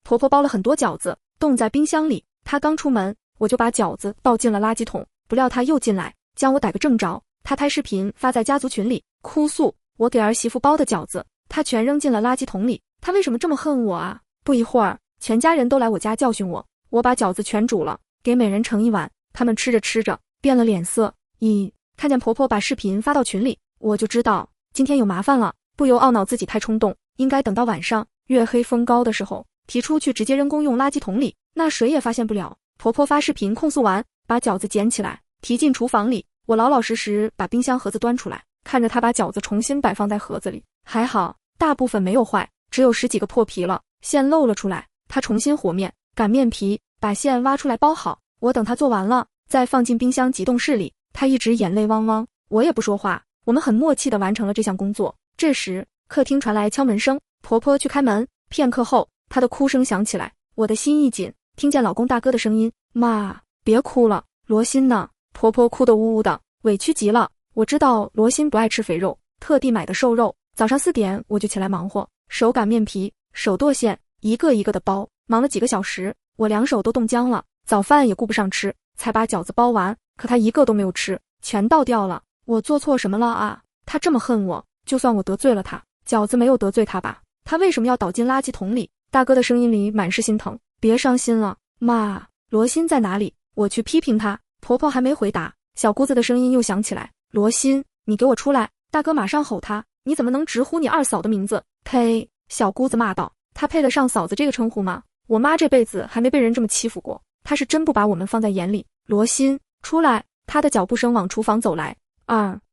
婆婆包了很多饺子，冻在冰箱里。她刚出门，我就把饺子倒进了垃圾桶，不料她又进来，将我逮个正着。她拍视频发在家族群里，哭诉我给儿媳妇包的饺子，她全扔进了垃圾桶里。她为什么这么恨我啊？不一会儿，全家人都来我家教训我。我把饺子全煮了，给每人盛一碗。他们吃着吃着变了脸色。看见婆婆把视频发到群里，我就知道今天有麻烦了，不由懊恼自己太冲动，应该等到晚上月黑风高的时候提出去直接扔公用垃圾桶里，那谁也发现不了。婆婆发视频控诉完，把饺子捡起来提进厨房里，我老老实实把冰箱盒子端出来，看着她把饺子重新摆放在盒子里，还好大部分没有坏，只有10几个破皮了，馅露了出来。她重新和面擀面皮，把馅挖出来包好，我等她做完了再放进冰箱急冻室里。她一直眼泪汪汪，我也不说话，我们很默契地完成了这项工作。这时客厅传来敲门声，婆婆去开门，片刻后她的哭声响起来，我的心一紧，听见老公大哥的声音，妈，别哭了，罗欣呢？婆婆哭得呜呜的，委屈极了。我知道罗欣不爱吃肥肉，特地买的瘦肉。早上4点我就起来忙活，手擀面皮，手剁馅，一个一个的包，忙了几个小时，我两手都冻僵了，早饭也顾不上吃，才把饺子包完。可她一个都没有吃，全倒掉了。我做错什么了啊？她这么恨我，就算我得罪了她，饺子没有得罪她吧？她为什么要倒进垃圾桶里？大哥的声音里满是心疼。别伤心了，妈，罗欣在哪里？我去批评她。婆婆还没回答，小姑子的声音又响起来，罗欣，你给我出来！大哥马上吼她，你怎么能直呼你二嫂的名字？呸！小姑子骂道，她配得上嫂子这个称呼吗？我妈这辈子还没被人这么欺负过，她是真不把我们放在眼里。罗欣，出来！她的脚步声往厨房走来。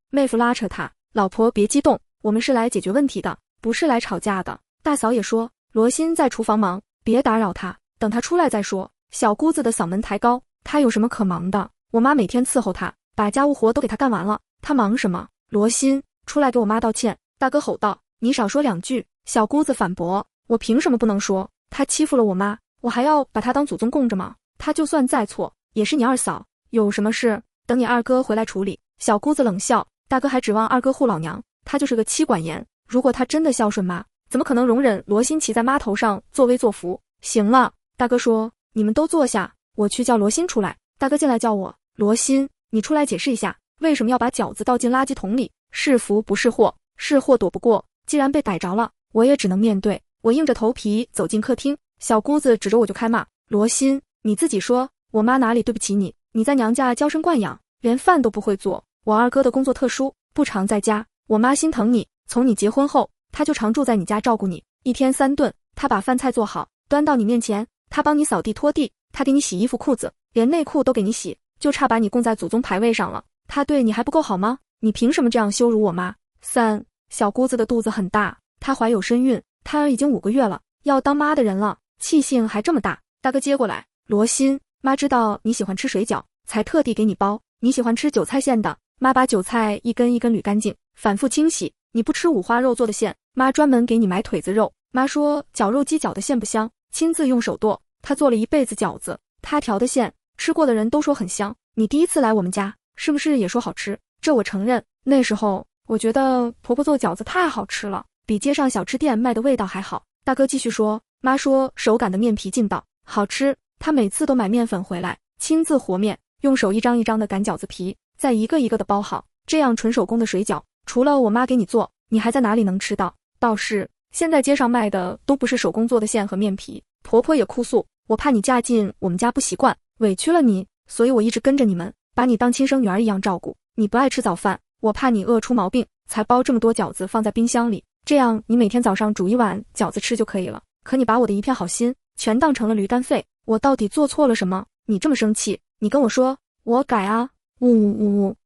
妹夫拉扯她，老婆别激动，我们是来解决问题的，不是来吵架的。大嫂也说，罗欣在厨房忙，别打扰她，等她出来再说。小姑子的嗓门抬高，她有什么可忙的？我妈每天伺候她，把家务活都给她干完了，她忙什么？罗欣，出来给我妈道歉！大哥吼道，你少说2句。小姑子反驳，我凭什么不能说？她欺负了我妈，我还要把她当祖宗供着吗？她就算再错，也是你二嫂，有什么事等你二哥回来处理。小姑子冷笑，大哥还指望二哥护老娘，他就是个妻管严，如果他真的孝顺妈，怎么可能容忍罗欣骑在妈头上作威作福？行了，大哥说，你们都坐下，我去叫罗欣出来。大哥进来叫我，罗欣，你出来解释一下，为什么要把饺子倒进垃圾桶里？是福不是祸，是祸躲不过，既然被逮着了，我也只能面对。我硬着头皮走进客厅，小姑子指着我就开骂，罗欣，你自己说，我妈哪里对不起你？你在娘家娇生惯养，连饭都不会做。我二哥的工作特殊，不常在家，我妈心疼你，从你结婚后，她就常住在你家照顾你，一天3顿，她把饭菜做好，端到你面前，她帮你扫地拖地，她给你洗衣服裤子，连内裤都给你洗，就差把你供在祖宗牌位上了。她对你还不够好吗？你凭什么这样羞辱我妈？3，小姑子的肚子很大，她怀有身孕，胎儿已经5个月了，要当妈的人了，气性还这么大。大哥接过来，罗欣，妈知道你喜欢吃水饺，才特地给你包，你喜欢吃韭菜馅的，妈把韭菜一根一根捋干净，反复清洗。你不吃五花肉做的馅，妈专门给你买腿子肉。妈说绞肉机绞的馅不香，亲自用手剁。她做了一辈子饺子，她调的馅，吃过的人都说很香。你第一次来我们家，是不是也说好吃？这我承认，那时候我觉得婆婆做饺子太好吃了，比街上小吃店卖的味道还好。大哥继续说，妈说手擀的面皮劲道，好吃。她每次都买面粉回来，亲自和面，用手一张一张的擀饺子皮，再一个一个的包好，这样纯手工的水饺，除了我妈给你做，你还在哪里能吃到？倒是现在街上卖的都不是手工做的馅和面皮。婆婆也哭诉，我怕你嫁进我们家不习惯，委屈了你，所以我一直跟着你们，把你当亲生女儿一样照顾。你不爱吃早饭，我怕你饿出毛病，才包这么多饺子放在冰箱里，这样你每天早上煮1碗饺子吃就可以了。可你把我的一片好心全当成了驴肝肺，我到底做错了什么？你这么生气，你跟我说，我改啊！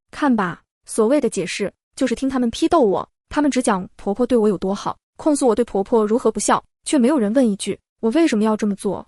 看吧，所谓的解释就是听他们批斗我，他们只讲婆婆对我有多好，控诉我对婆婆如何不孝，却没有人问一句我为什么要这么做。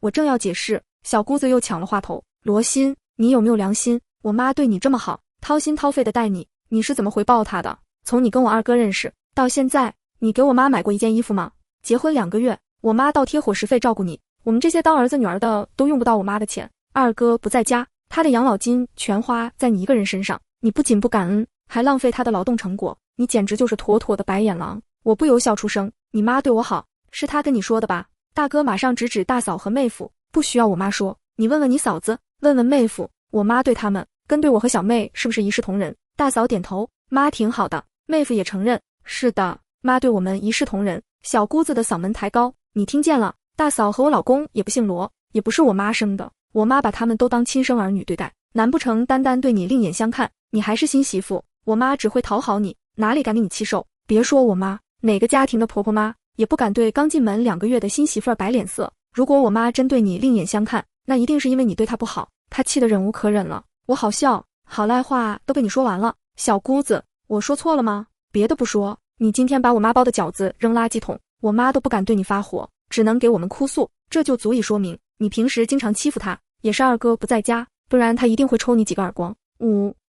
我正要解释，小姑子又抢了话头，罗欣，你有没有良心？我妈对你这么好，掏心掏肺的待你，你是怎么回报她的？从你跟我二哥认识到现在，你给我妈买过一件衣服吗？结婚2个月，我妈倒贴伙食费照顾你，我们这些当儿子女儿的都用不到我妈的钱。二哥不在家，他的养老金全花在你一个人身上，你不仅不感恩，还浪费他的劳动成果，你简直就是妥妥的白眼狼。我不由笑出声，你妈对我好，是她跟你说的吧？大哥马上指指大嫂和妹夫，不需要我妈说，你问问你嫂子，问问妹夫，我妈对他们跟对我和小妹是不是一视同仁？大嫂点头，妈挺好的。妹夫也承认，是的，妈对我们一视同仁。小姑子的嗓门抬高，你听见了？大嫂和我老公也不姓罗，也不是我妈生的，我妈把他们都当亲生儿女对待，难不成单单对你另眼相看？你还是新媳妇，我妈只会讨好你，哪里敢给你气受？别说我妈，哪个家庭的婆婆妈也不敢对刚进门2个月的新媳妇儿摆脸色。如果我妈真对你另眼相看，那一定是因为你对她不好，她气得忍无可忍了。我好笑，好赖话都被你说完了。小姑子，我说错了吗？别的不说，你今天把我妈包的饺子扔垃圾桶，我妈都不敢对你发火，只能给我们哭诉，这就足以说明你平时经常欺负她，也是二哥不在家，不然她一定会抽你几个耳光。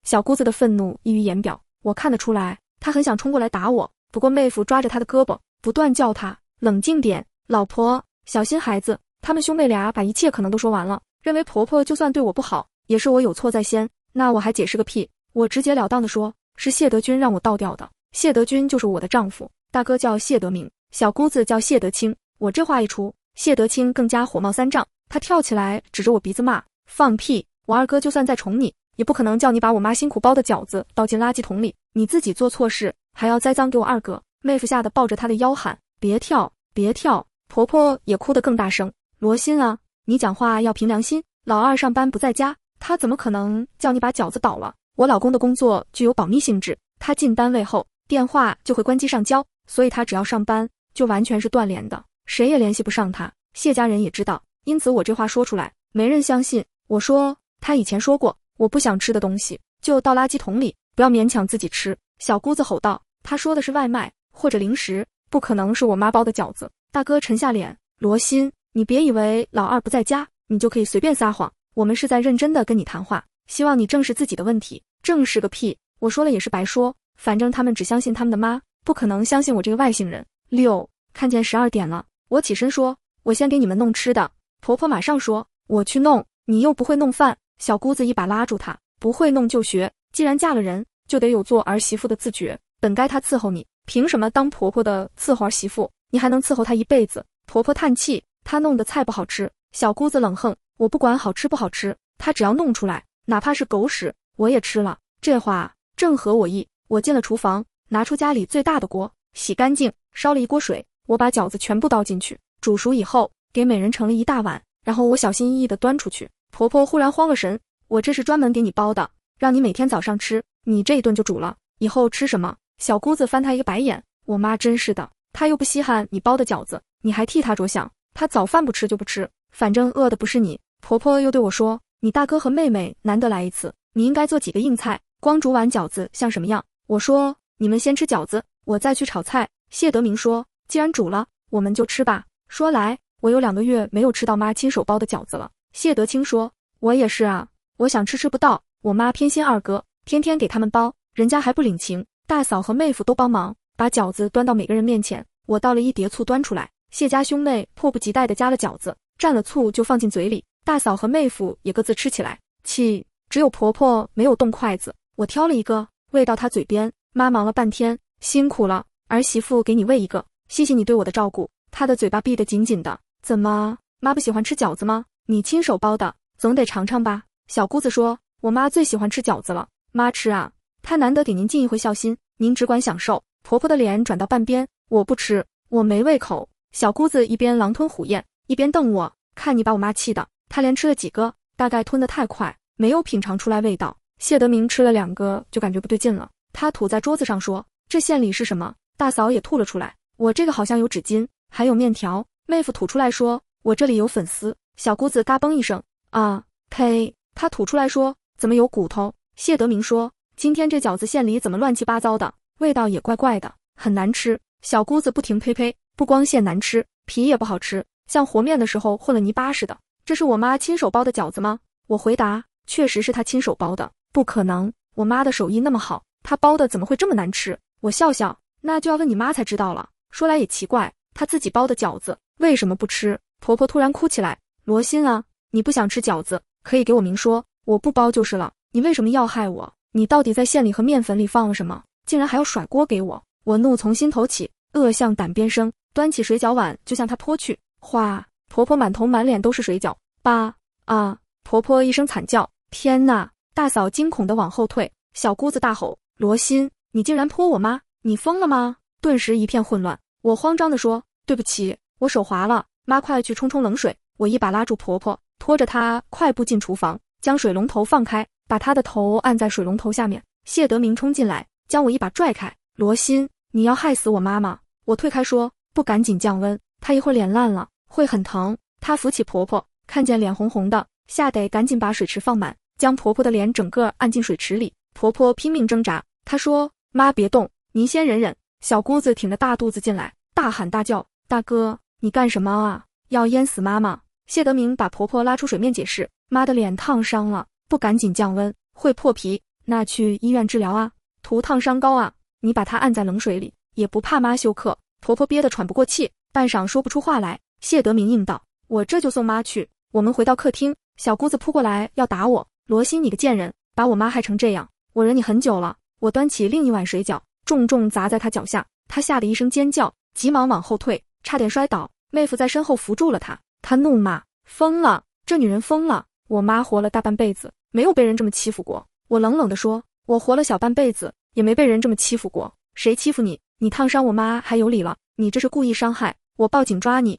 小姑子的愤怒溢于言表，我看得出来，她很想冲过来打我，不过妹夫抓着她的胳膊，不断叫她冷静点，老婆，小心孩子。他们兄妹俩把一切可能都说完了，认为婆婆就算对我不好，也是我有错在先，那我还解释个屁？我直截了当地说，是谢德军让我倒掉的，谢德军就是我的丈夫，大哥叫谢德明，小姑子叫谢德清。我这话一出，谢德清更加火冒三丈，他跳起来指着我鼻子骂，放屁，我二哥就算再宠你，也不可能叫你把我妈辛苦包的饺子倒进垃圾桶里，你自己做错事还要栽赃给我二哥。妹夫吓得抱着他的腰喊，别跳别跳。婆婆也哭得更大声，罗心啊，你讲话要凭良心，老二上班不在家，他怎么可能叫你把饺子倒了？我老公的工作具有保密性质，他进单位后电话就会关机上交，所以他只要上班就完全是断联的，谁也联系不上他。谢家人也知道，因此我这话说出来没人相信。我说他以前说过，我不想吃的东西就倒垃圾桶里，不要勉强自己吃。小姑子吼道，他说的是外卖或者零食，不可能是我妈包的饺子。大哥沉下脸，罗心，你别以为老二不在家你就可以随便撒谎，我们是在认真的跟你谈话，希望你正视自己的问题。正视个屁，我说了也是白说，反正他们只相信他们的妈，不可能相信我这个外姓人。看见12点了，我起身说，我先给你们弄吃的。婆婆马上说，我去弄，你又不会弄饭。小姑子一把拉住她，不会弄就学，既然嫁了人就得有做儿媳妇的自觉，本该她伺候你，凭什么当婆婆的伺候儿媳妇，你还能伺候她一辈子？婆婆叹气，她弄的菜不好吃。小姑子冷哼，我不管好吃不好吃，她只要弄出来，哪怕是狗屎我也吃了。这话正合我意。我进了厨房，拿出家里最大的锅，洗干净，烧了一锅水，我把饺子全部倒进去，煮熟以后给每人盛了一大碗，然后我小心翼翼地端出去。婆婆忽然慌了神，我这是专门给你包的，让你每天早上吃，你这一顿就煮了，以后吃什么？小姑子翻她一个白眼，我妈真是的，她又不稀罕你包的饺子，你还替她着想，她早饭不吃就不吃，反正饿的不是你。婆婆又对我说，你大哥和妹妹难得来一次，你应该做几个硬菜，光煮碗饺子像什么样？我说，你们先吃饺子，我再去炒菜。谢德明说，既然煮了，我们就吃吧。说来，我有2个月没有吃到妈亲手包的饺子了。谢德清说，我也是啊，我想吃不到，我妈偏心二哥，天天给他们包，人家还不领情。大嫂和妹夫都帮忙，把饺子端到每个人面前，我倒了一碟醋端出来，谢家兄妹迫不及待地夹了饺子，蘸了醋就放进嘴里，大嫂和妹夫也各自吃起来。只有婆婆没有动筷子，我挑了一个喂到她嘴边，妈忙了半天，辛苦了，儿媳妇给你喂一个，谢谢你对我的照顾。她的嘴巴闭得紧紧的，怎么，妈不喜欢吃饺子吗？你亲手包的，总得尝尝吧。小姑子说，我妈最喜欢吃饺子了，妈吃啊，她难得给您尽一回孝心，您只管享受。婆婆的脸转到半边，我不吃，我没胃口。小姑子一边狼吞虎咽，一边瞪我，看你把我妈气的，她连吃了几个，大概吞得太快，没有品尝出来味道。谢德明吃了2个就感觉不对劲了，他吐在桌子上说，这馅里是什么？大嫂也吐了出来，我这个好像有纸巾，还有面条。妹夫吐出来说，我这里有粉丝。小姑子嘎嘣一声，啊，呸！他吐出来说，怎么有骨头？谢德明说，今天这饺子馅里怎么乱七八糟的，味道也怪怪的，很难吃。小姑子不停呸呸，不光馅难吃，皮也不好吃，像和面的时候混了泥巴似的。这是我妈亲手包的饺子吗？我回答，确实是她亲手包的，不可能，我妈的手艺那么好，她包的怎么会这么难吃？我笑笑，那就要问你妈才知道了。说来也奇怪，她自己包的饺子为什么不吃？婆婆突然哭起来，罗心啊，你不想吃饺子，可以给我明说，我不包就是了，你为什么要害我？你到底在馅里和面粉里放了什么？竟然还要甩锅给我！我怒从心头起，恶向胆边生，端起水饺碗就向他泼去。哗，婆婆满头满脸都是水饺。爸啊！婆婆一声惨叫，天哪！大嫂惊恐地往后退，小姑子大吼：罗欣，你竟然泼我妈，你疯了吗？顿时一片混乱。我慌张地说：对不起，我手滑了，妈快去冲冷水。我一把拉住婆婆，拖着她快步进厨房，将水龙头放开，把她的头按在水龙头下面。谢德明冲进来，将我一把拽开。罗欣，你要害死我妈妈！我退开说，不赶紧降温，她一会儿脸烂了，会很疼。她扶起婆婆，看见脸红红的，吓得赶紧把水池放满，将婆婆的脸整个按进水池里。婆婆拼命挣扎，她说：妈别动，您先忍忍。小姑子挺着大肚子进来，大喊大叫：大哥，你干什么啊？要淹死妈妈！谢德明把婆婆拉出水面解释：妈的脸烫伤了，不赶紧降温会破皮，那去医院治疗啊，涂烫伤膏啊，你把她按在冷水里，也不怕妈休克。婆婆憋得喘不过气，半晌说不出话来。谢德明应道：我这就送妈去。我们回到客厅，小姑子扑过来要打我。罗欣，你个贱人，把我妈害成这样，我忍你很久了。我端起另一碗水饺，重重砸在她脚下，她吓得一声尖叫，急忙往后退，差点摔倒。妹夫在身后扶住了她。她怒骂：疯了，这女人疯了！我妈活了大半辈子，没有被人这么欺负过。我冷冷地说：我活了小半辈子，也没被人这么欺负过。谁欺负你？你烫伤我妈还有理了？你这是故意伤害，我报警抓你！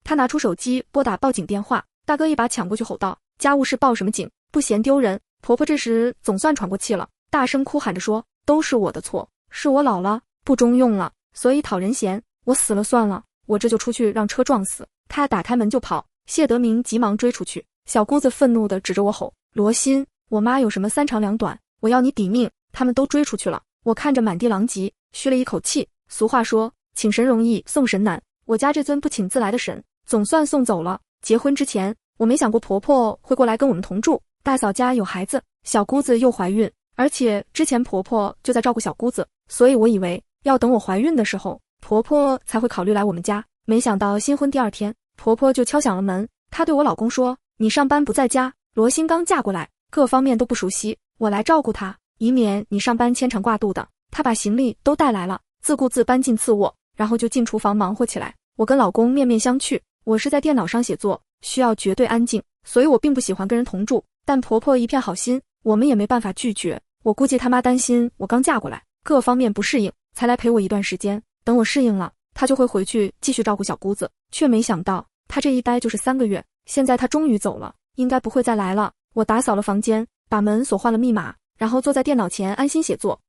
他拿出手机拨打报警电话，大哥一把抢过去吼道：家务事报什么警？不嫌丢人！婆婆这时总算喘过气了，大声哭喊着说：都是我的错，是我老了，不中用了，所以讨人嫌，我死了算了，我这就出去让车撞死。他打开门就跑，谢德明急忙追出去。小姑子愤怒地指着我吼：罗欣，我妈有什么三长两短，我要你抵命！他们都追出去了。我看着满地狼藉，吁了一口气。俗话说，请神容易送神难，我家这尊不请自来的神总算送走了。结婚之前我没想过婆婆会过来跟我们同住，大嫂家有孩子，小姑子又怀孕，而且之前婆婆就在照顾小姑子，所以我以为要等我怀孕的时候婆婆才会考虑来我们家。没想到新婚第二天，婆婆就敲响了门。她对我老公说：你上班不在家，罗欣刚嫁过来，各方面都不熟悉，我来照顾她，以免你上班牵肠挂肚的。她把行李都带来了，自顾自搬进次卧，然后就进厨房忙活起来。我跟老公面面相觑，我是在电脑上写作，需要绝对安静，所以我并不喜欢跟人同住，但婆婆一片好心，我们也没办法拒绝。我估计她妈担心我刚嫁过来，各方面不适应，才来陪我一段时间，等我适应了，她就会回去继续照顾小姑子。却没想到她这一待就是3个月，现在她终于走了，应该不会再来了。我打扫了房间，把门锁换了密码，然后坐在电脑前安心写作。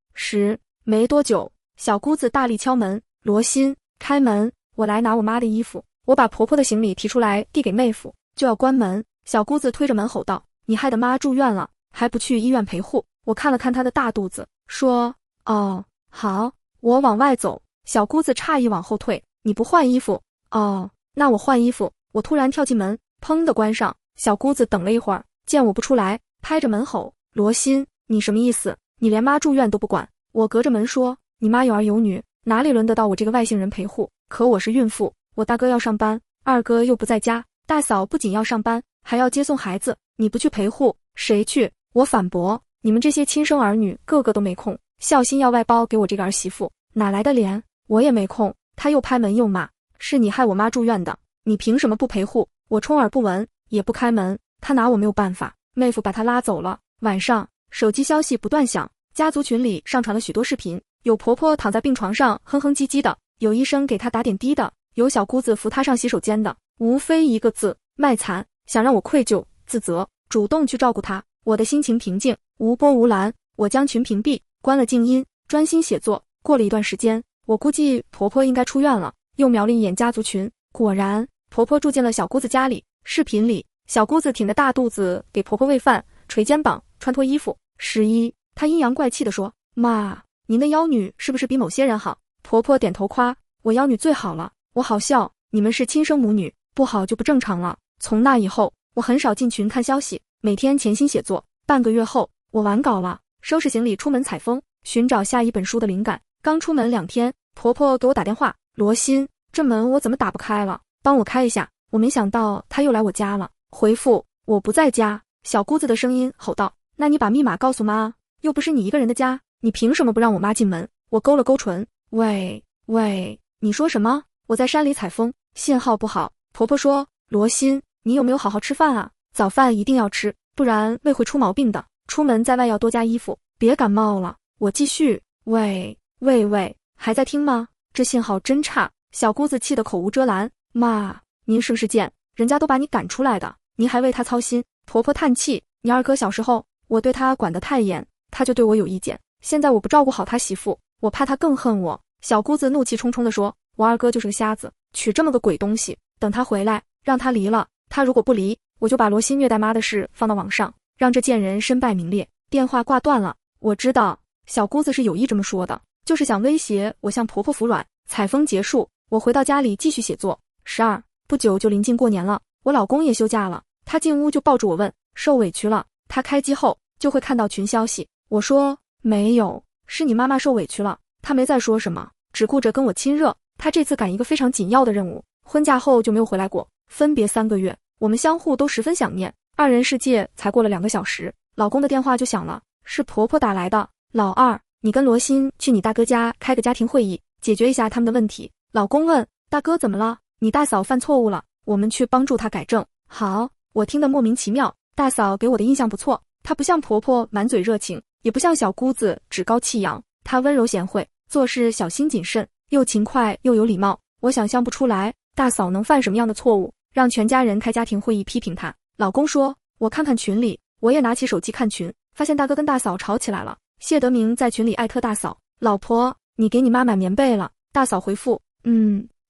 没多久，小姑子大力敲门：罗欣，开门，我来拿我妈的衣服。我把婆婆的行李提出来递给妹夫，就要关门，小姑子推着门吼道：你害得妈住院了，还不去医院陪护？我看了看她的大肚子，说：哦，好。我往外走，小姑子诧异往后退：你不换衣服？哦，那我换衣服。我突然跳进门，砰地关上。小姑子等了一会儿，见我不出来，拍着门吼：罗欣，你什么意思？你连妈住院都不管？我隔着门说：你妈有儿有女，哪里轮得到我这个外姓人陪护？可我是孕妇，我大哥要上班，二哥又不在家，大嫂不仅要上班，还要接送孩子，你不去陪护，谁去？我反驳：你们这些亲生儿女个个都没空，孝心要外包给我这个儿媳妇，哪来的脸？我也没空。他又拍门又骂：是你害我妈住院的，你凭什么不陪护？我充耳不闻，也不开门，他拿我没有办法。妹夫把他拉走了。晚上手机消息不断响，家族群里上传了许多视频，有婆婆躺在病床上哼哼唧唧的，有医生给她打点滴的，有小姑子扶她上洗手间的，无非一个字：卖惨。想让我愧疚自责，主动去照顾她。我的心情平静，无波无澜。我将群屏蔽，关了静音，专心写作。过了一段时间，我估计婆婆应该出院了，又瞄了一眼家族群，果然婆婆住进了小姑子家里。视频里，小姑子挺着大肚子给婆婆喂饭，捶肩膀，穿脱衣服。她阴阳怪气地说：妈，您的妖女是不是比某些人好？婆婆点头夸：我妖女最好了。我好笑，你们是亲生母女，不好就不正常了。从那以后，我很少进群看消息，每天潜心写作。半个月后，我完稿了，收拾行李出门采风，寻找下一本书的灵感。刚出门2天，婆婆给我打电话：罗欣，这门我怎么打不开了？帮我开一下。我没想到她又来我家了。回复：我不在家。小姑子的声音吼道：那你把密码告诉妈，又不是你一个人的家，你凭什么不让我妈进门？我勾了勾唇：喂，你说什么？我在山里采风，信号不好。婆婆说，罗欣，你有没有好好吃饭啊？早饭一定要吃，不然胃会出毛病的。出门在外要多加衣服，别感冒了。我继续，喂，还在听吗？这信号真差。小姑子气得口无遮拦，妈，您是不是贱？人家都把你赶出来的，您还为他操心。婆婆叹气，你二哥小时候，我对他管得太严，他就对我有意见。现在我不照顾好他媳妇，我怕他更恨我。小姑子怒气冲冲地说，我二哥就是个瞎子，娶这么个鬼东西，等他回来，让他离了。他如果不离，我就把罗欣虐待妈的事放到网上，让这贱人身败名裂。电话挂断了。我知道，小姑子是有意这么说的，就是想威胁我向婆婆服软。采风结束，我回到家里继续写作。不久就临近过年了，我老公也休假了，他进屋就抱住我问，受委屈了？他开机后就会看到群消息。我说没有，是你妈妈受委屈了。他没再说什么，只顾着跟我亲热。他这次赶一个非常紧要的任务，婚假后就没有回来过，分别3个月，我们相互都十分想念。二人世界才过了2个小时，老公的电话就响了，是婆婆打来的。老二，你跟罗欣去你大哥家开个家庭会议，解决一下他们的问题。老公问，大哥怎么了？你大嫂犯错误了，我们去帮助她改正。好，我听得莫名其妙。大嫂给我的印象不错，她不像婆婆满嘴热情，也不像小姑子趾高气扬，她温柔贤惠，做事小心谨慎，又勤快又有礼貌。我想象不出来大嫂能犯什么样的错误，让全家人开家庭会议批评她。老公说，我看看群里。我也拿起手机看群，发现大哥跟大嫂吵起来了。谢德明在群里艾特大嫂，老婆，你给你妈买棉被了。大嫂回复，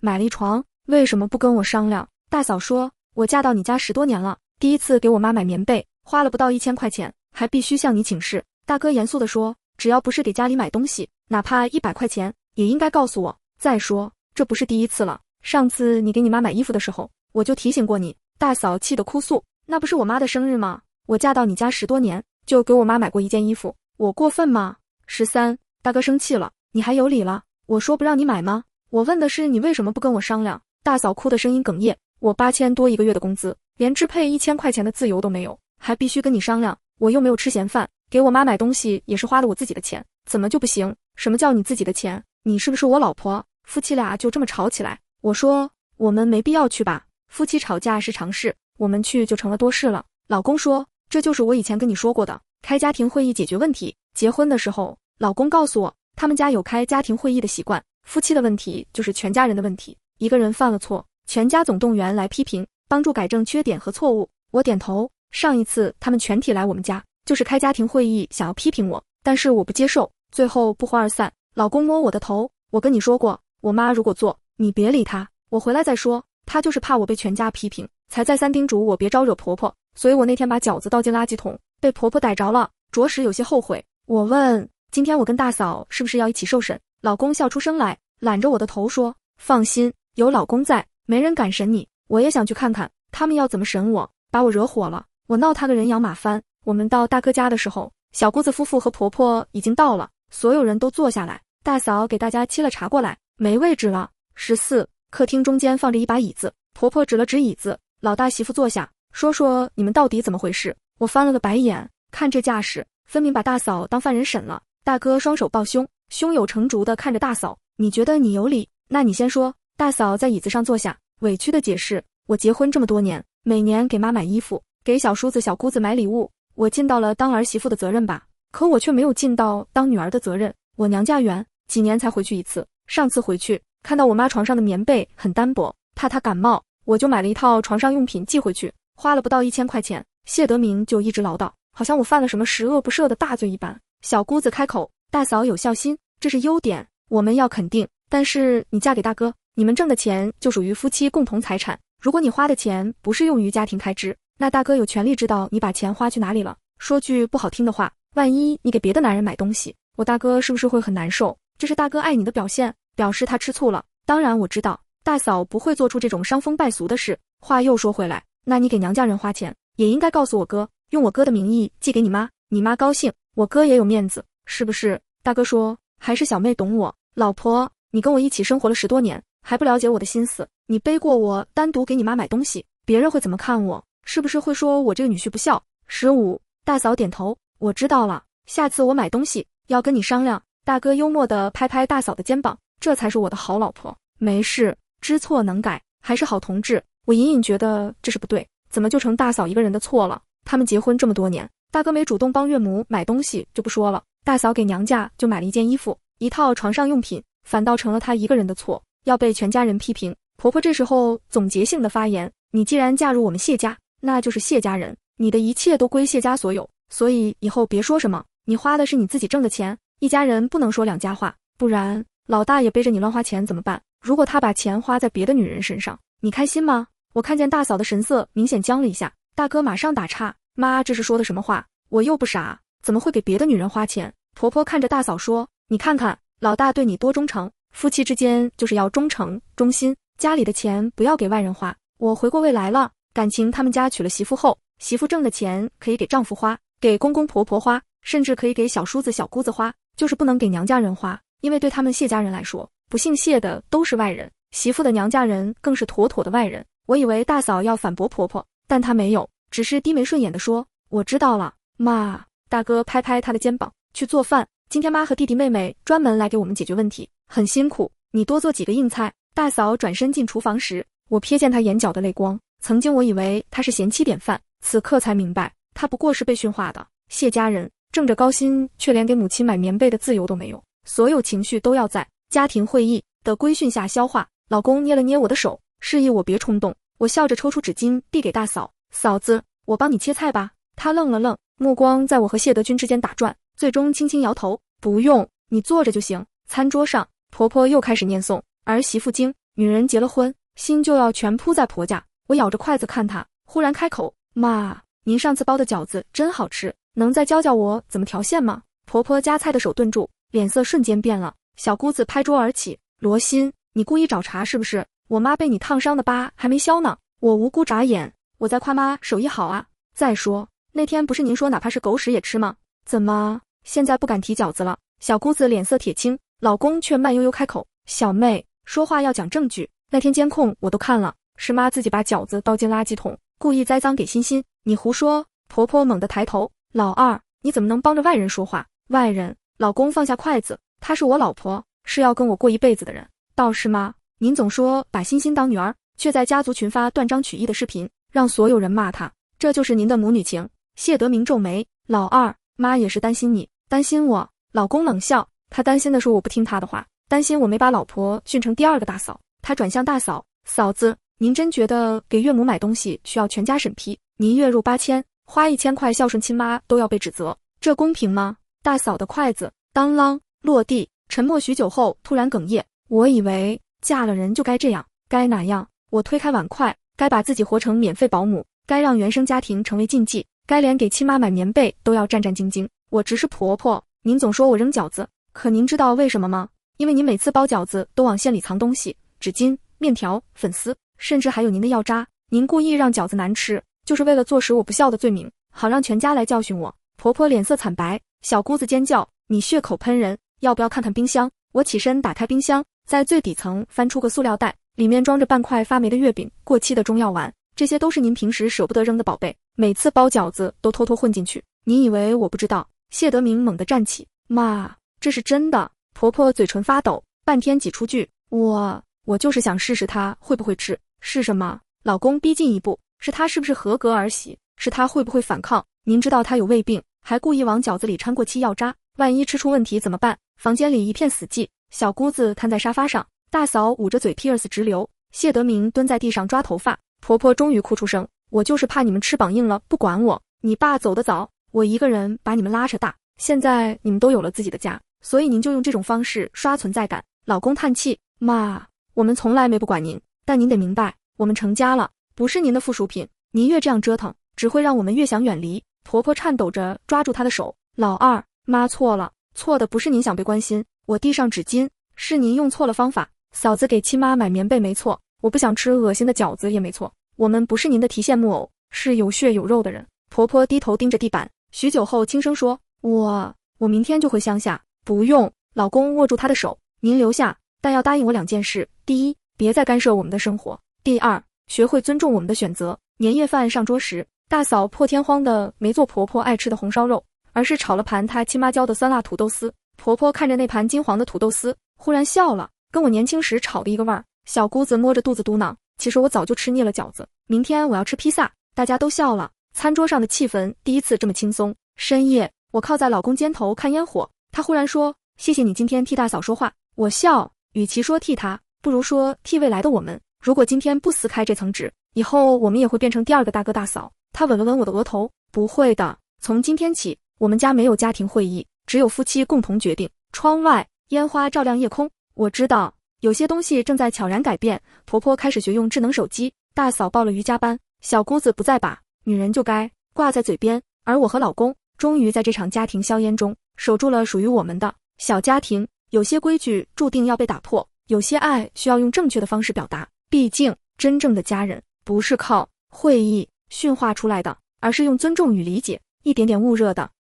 买了一床，为什么不跟我商量？大嫂说，我嫁到你家10多年了，第一次给我妈买棉被，花了不到1000块钱，还必须向你请示。大哥严肃地说，只要不是给家里买东西，哪怕100块钱，也应该告诉我。再说，这不是第一次了，上次你给你妈买衣服的时候，我就提醒过你。大嫂气得哭诉，那不是我妈的生日吗？我嫁到你家10多年，就给我妈买过1件衣服，我过分吗？13，大哥生气了，你还有理了？我说不让你买吗？我问的是你为什么不跟我商量？大嫂哭得声音哽咽，我8000多1个月的工资，连支配1000块钱的自由都没有，还必须跟你商量？我又没有吃闲饭，给我妈买东西也是花了我自己的钱，怎么就不行？什么叫你自己的钱？你是不是我老婆？夫妻俩就这么吵起来。我说，我们没必要去吧，夫妻吵架是常事，我们去就成了多事了。老公说，这就是我以前跟你说过的，开家庭会议解决问题。结婚的时候，老公告诉我，他们家有开家庭会议的习惯，夫妻的问题就是全家人的问题，一个人犯了错，全家总动员来批评，帮助改正缺点和错误。我点头，上一次他们全体来我们家，就是开家庭会议想要批评我，但是我不接受，最后不欢而散。老公摸我的头，我跟你说过，我妈如果做，你别理她，我回来再说。她就是怕我被全家批评，才再三叮嘱我别招惹婆婆，所以我那天把饺子倒进垃圾桶，被婆婆逮着了，着实有些后悔。我问，今天我跟大嫂是不是要一起受审？老公笑出声来，揽着我的头说，放心，有老公在，没人敢审你。我也想去看看他们要怎么审我，把我惹火了，我闹他个人仰马翻。我们到大哥家的时候，小姑子夫妇和婆婆已经到了，所有人都坐下来，大嫂给大家沏了茶过来，没位置了。14，客厅中间放着一把椅子，婆婆指了指椅子，老大媳妇坐下，说你们到底怎么回事？我翻了个白眼，看这架势，分明把大嫂当犯人审了。大哥双手抱胸，胸有成竹地看着大嫂，你觉得你有理？那你先说。大嫂在椅子上坐下，委屈地解释，我结婚这么多年，每年给妈买衣服，给小叔子小姑子买礼物，我尽到了当儿媳妇的责任吧，可我却没有尽到当女儿的责任。我娘家远，几年才回去一次，上次回去看到我妈床上的棉被很单薄，怕她感冒，我就买了一套床上用品寄回去，花了不到1000块钱。谢德明就一直唠叨，好像我犯了什么十恶不赦的大罪一般。小姑子开口，大嫂有孝心，这是优点，我们要肯定，但是你嫁给大哥，你们挣的钱就属于夫妻共同财产，如果你花的钱不是用于家庭开支，那大哥有权利知道你把钱花去哪里了。说句不好听的话，万一你给别的男人买东西，我大哥是不是会很难受？这是大哥爱你的表现，表示他吃醋了。当然我知道大嫂不会做出这种伤风败俗的事。话又说回来，那你给娘家人花钱也应该告诉我哥，用我哥的名义寄给你妈，你妈高兴，我哥也有面子，是不是？大哥说，还是小妹懂我。老婆，你跟我一起生活了10多年，还不了解我的心思，你背过我单独给你妈买东西，别人会怎么看我？是不是会说我这个女婿不孝？15，大嫂点头，我知道了，下次我买东西要跟你商量。大哥幽默地拍拍大嫂的肩膀，这才是我的好老婆。没事，知错能改，还是好同志。我隐隐觉得这是不对，怎么就成大嫂一个人的错了？他们结婚这么多年，大哥没主动帮岳母买东西就不说了，大嫂给娘家就买了一件衣服，一套床上用品，反倒成了她一个人的错，要被全家人批评。婆婆这时候总结性的发言，你既然嫁入我们谢家，那就是谢家人，你的一切都归谢家所有，所以以后别说什么你花的是你自己挣的钱，一家人不能说两家话，不然老大也背着你乱花钱怎么办？如果他把钱花在别的女人身上，你开心吗？我看见大嫂的神色明显僵了一下，大哥马上打岔，妈这是说的什么话？我又不傻，怎么会给别的女人花钱？婆婆看着大嫂说，你看看老大对你多忠诚，夫妻之间就是要忠诚忠心，家里的钱不要给外人花。我回过味来了，感情他们家娶了媳妇后，媳妇挣的钱可以给丈夫花，给公公婆婆花，甚至可以给小叔子小姑子花，就是不能给娘家人花，因为对他们谢家人来说，不姓谢的都是外人，媳妇的娘家人更是妥妥的外人。我以为大嫂要反驳婆婆，但她没有，只是低眉顺眼地说，我知道了，妈。大哥拍拍她的肩膀，去做饭，今天妈和弟弟妹妹专门来给我们解决问题，很辛苦，你多做几个硬菜。大嫂转身进厨房时，我瞥见她眼角的泪光，曾经我以为她是贤妻典范，此刻才明白，她不过是被驯化的谢家人，挣着高薪却连给母亲买棉被的自由都没有，所有情绪都要在家庭会议的规训下消化。老公捏了捏我的手，示意我别冲动，我笑着抽出纸巾递给大嫂，嫂子，我帮你切菜吧。她愣了愣，目光在我和谢德军之间打转，最终轻轻摇头，不用，你坐着就行。餐桌上，婆婆又开始念诵儿媳妇经，女人结了婚，心就要全扑在婆家。我咬着筷子看她，忽然开口，妈，您上次包的饺子真好吃，能再教教我怎么调馅吗？婆婆夹菜的手顿住，脸色瞬间变了，小姑子拍桌而起，罗欣，你故意找茬是不是？我妈被你烫伤的疤还没消呢。我无辜眨眼，我在夸妈手艺好啊。再说那天不是您说哪怕是狗屎也吃吗？怎么现在不敢提饺子了？小姑子脸色铁青，老公却慢悠悠开口，小妹，说话要讲证据，那天监控我都看了，是妈自己把饺子倒进垃圾桶，故意栽赃给欣欣，你胡说。婆婆猛地抬头，老二，你怎么能帮着外人说话？外人？老公放下筷子，她是我老婆，是要跟我过一辈子的人，倒是妈，您总说把欣欣当女儿，却在家族群发断章取义的视频，让所有人骂她，这就是您的母女情。谢德明皱眉，老二，妈也是担心你，担心我。老公冷笑，他担心的是我不听他的话，担心我没把老婆训成第二个大嫂。他转向大嫂，嫂子，您真觉得给岳母买东西需要全家审批？您月入8000，花1000块孝顺亲妈都要被指责，这公平吗？大嫂的筷子当啷落地，沉默许久后突然哽咽，我以为嫁了人就该这样，该哪样？我推开碗筷，该把自己活成免费保姆，该让原生家庭成为禁忌，该连给亲妈买棉被都要战战兢兢。我只是婆婆，您总说我扔饺子，可您知道为什么吗？因为您每次包饺子都往馅里藏东西，纸巾、面条、粉丝，甚至还有您的药渣。您故意让饺子难吃，就是为了坐实我不孝的罪名，好让全家来教训我。婆婆脸色惨白，小姑子尖叫，你血口喷人，要不要看看冰箱？我起身打开冰箱，在最底层翻出个塑料袋，里面装着半块发霉的月饼、过期的中药丸，这些都是您平时舍不得扔的宝贝，每次包饺子都偷偷混进去。您以为我不知道？谢德明猛地站起，妈，这是真的。婆婆嘴唇发抖，半天挤出句，我就是想试试她会不会吃。是什么？老公逼近一步，是她是不是合格儿媳，是她会不会反抗。您知道她有胃病，还故意往饺子里掺过期药渣，万一吃出问题怎么办？房间里一片死寂，小姑子瘫在沙发上，大嫂捂着嘴 Tears 直流，谢德明蹲在地上抓头发。婆婆终于哭出声，我就是怕你们翅膀硬了不管我，你爸走得早，我一个人把你们拉扯大，现在你们都有了自己的家，所以您就用这种方式刷存在感。老公叹气，妈，我们从来没不管您，但您得明白，我们成家了，不是您的附属品，您越这样折腾，只会让我们越想远离。婆婆颤抖着抓住她的手，老二，妈错了，错的不是您想被关心，我递上纸巾，是您用错了方法。嫂子给亲妈买棉被没错，我不想吃恶心的饺子也没错，我们不是您的提线木偶，是有血有肉的人。婆婆低头盯着地板，许久后轻声说，我明天就回乡下。不用。老公握住她的手，您留下，但要答应我2件事，第一，别再干涉我们的生活，第二，学会尊重我们的选择。年夜饭上桌时，大嫂破天荒的没做婆婆爱吃的红烧肉，而是炒了盘她亲妈教的酸辣土豆丝。婆婆看着那盘金黄的土豆丝，忽然笑了，跟我年轻时炒的一个味儿。小姑子摸着肚子嘟囔，其实我早就吃腻了饺子，明天我要吃披萨。大家都笑了，餐桌上的气氛第一次这么轻松。深夜，我靠在老公肩头看烟火，他忽然说：“谢谢你今天替大嫂说话。”我笑，与其说替他，不如说替未来的我们。如果今天不撕开这层纸，以后我们也会变成第二个大哥大嫂。他吻了吻我的额头，不会的，从今天起，我们家没有家庭会议，只有夫妻共同决定。窗外，烟花照亮夜空。我知道，有些东西正在悄然改变。婆婆开始学用智能手机，大嫂报了瑜伽班，小姑子不再把女人就该挂在嘴边，而我和老公终于在这场家庭硝烟中守住了属于我们的小家庭。有些规矩注定要被打破，有些爱需要用正确的方式表达。毕竟，真正的家人不是靠会议驯化出来的，而是用尊重与理解一点点焐热的。